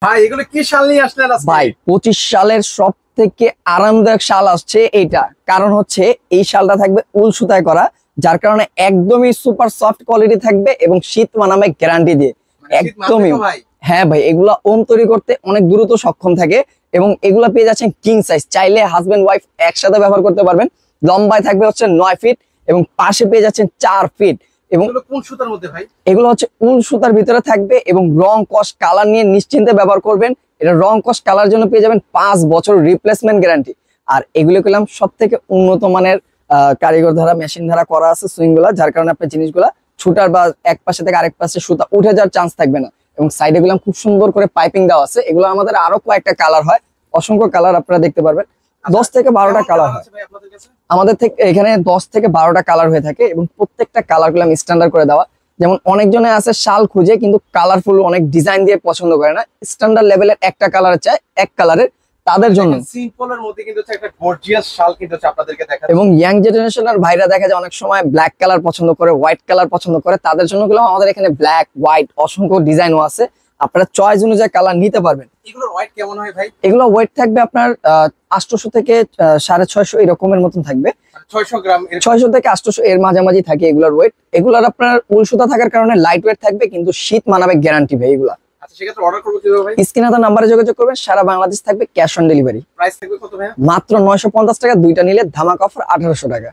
ভাই এগুলো কি শাল নিয়ে আসলেন আজকে? ভাই 25 সালের সব থেকে আরামদায়ক শাল আসছে এইটা। কারণ হচ্ছে এই শালটা থাকবে উল সুতায় করা, যার কারণে একদমই সুপার সফট কোয়ালিটি থাকবে এবং শীত মানাবে গ্যারান্টি দিয়ে। মানে শীত মানবে একদমই তো ভাই? হ্যাঁ ভাই, এগুলা ওম তৈরি করতে অনেক দ্রুত সক্ষম থাকে এবং এগুলা পেয়ে যাচ্ছেন কিং সাইজ, চাইলে হাজবেন্ড ওয়াইফ একসাথে ব্যবহার করতে পারবেন। লম্বায় থাকবে হচ্ছে 9 ফিট এবং পাশে পেয়ে যাচ্ছেন 4 ফিট। এবং এগুলো কোন সুতার মধ্যে ভাই? এগুলো হচ্ছে উল সুতার ভিতরে থাকবে এবং রং কস কালার নিয়ে নিশ্চিন্তে ব্যবহার করবেন। এটা রং কস কালার জন্য পেয়ে যাবেন 5 বছর রিপ্লেসমেন্ট গ্যারান্টি। আর এগুলো পেলাম সব থেকে উন্নত মানের কারিগর দ্বারা মেশিন দ্বারা করা আছে সুইং গুলা, যার কারণে আপনার জিনিসগুলা ছুটার বা এক পাশে থেকে আরেক পাশে সুতা উঠে যাওয়ার চান্স থাকবে না। এবং সাইডে গুলাম খুব সুন্দর করে পাইপিং দেওয়া আছে। এগুলো আমাদের আরো কয়েকটা কালার হয়, অসংখ্য কালার আপনারা দেখতে পারবেন। 10 থেকে 12টা কালার হয় ভাই আপনাদের কাছে? আমাদের থেকে, এখানে 10 থেকে 12টা কালার হয়ে থাকে এবং প্রত্যেকটা কালার গুলো স্ট্যান্ডার্ড করে দেওয়া। যেমন অনেকজনে আছে শাল খুঁজে কিন্তু কালারফুল অনেক ডিজাইন দিয়ে পছন্দ করে না, স্ট্যান্ডার্ড লেভেলের একটা কালার চায় এক কালারের, তাদের জন্য। সিম্পলের মধ্যে কিন্তু হচ্ছে একটা গর্জিয়াস শাল কিন্তু হচ্ছে আপনাদেরকে দেখাচ্ছি। এবং ইয়াং জেনারেশনের ভাইরা দেখা যায় অনেক সময় ব্ল্যাক কালার পছন্দ করে, হোয়াইট কালার পছন্দ করে, তাদের জন্য গুলো আমাদের এখানে ব্ল্যাক হোয়াইট অসংখ্য ডিজাইনও আছে, আপনারা চয়েস অনুযায়ী কালার নিতে পারবেন। এগুলোর ওয়েট কেমন হয় ভাই? এগুলো ওয়েট থাকবে আপনার 800 থেকে 650 এরকমের মতন থাকবে। 600 গ্রাম 600 থেকে 800 এর মাঝামাঝি থাকে এগুলোর ওয়েট। এগুলোর আপনার উল সুতা থাকার কারণে লাইট ওয়েট থাকবে কিন্তু শীত মানাবে গ্যারান্টি ভাই এগুলা। আচ্ছা সেক্ষেত্রে অর্ডার করবো কিভাবে ভাই? স্ক্রিনে তো নাম্বারে যোগাযোগ করবেন, সারা বাংলাদেশ থাকবে ক্যাশ অন ডেলিভারি। প্রাইস থাকবে কত ভাই? মাত্র 950 টাকা, দুইটা নিলে ধামাকা অফার 1800 টাকা।